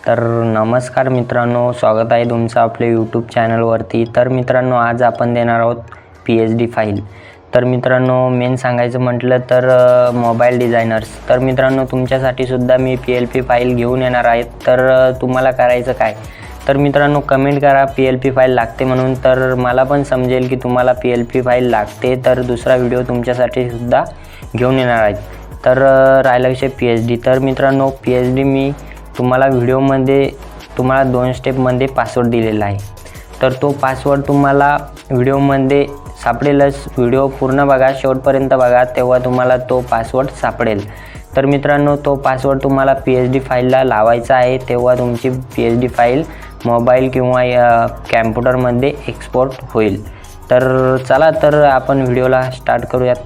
तर नमस्कार मित्रांनो, स्वागत आहे तुमचं आपल्या यूट्यूब चॅनलवरती। तर मित्रांनो, आज आपण देणार आहोत PSD फाईल। तर मित्रांनो, मेन सांगायचं म्हटलं तर मोबाईल डिझायनर्स। तर मित्रांनो, तुमच्यासाठी सुद्धा मी PLP फाईल घेऊन येणार आहे। तर तुम्हाला करायचं काय, तर मित्रांनो कमेंट करा PLP फाईल लागते म्हणून, तर मला पण समजेल की तुम्हाला PLP फाईल लागते। तर दुसरा व्हिडिओ तुमच्यासाठी सुद्धा घेऊन येणार आहे। तर राहिला विषय PSD। तर मित्रांनो, PSD मी तुम्हाला व्हिडिओमध्ये तुम्हाला 2 स्टेपमध्ये पासवर्ड दिलेला आहे। तर तो पासवर्ड तुम्हाला व्हिडिओमध्ये सापडेलच। व्हिडिओ पूर्ण बघा, शेवटपर्यंत बघा, तेव्हा तुम्हाला तो पासवर्ड सापडेल। तर मित्रांनो, तो पासवर्ड तुम्हाला PSD फाईलला लावायचा आहे, तेव्हा तुमची PSD फाईल मोबाईल किंवा कॅम्प्युटरमध्ये एक्सपोर्ट होईल। तर चला, तर आपण व्हिडिओला स्टार्ट करूयात।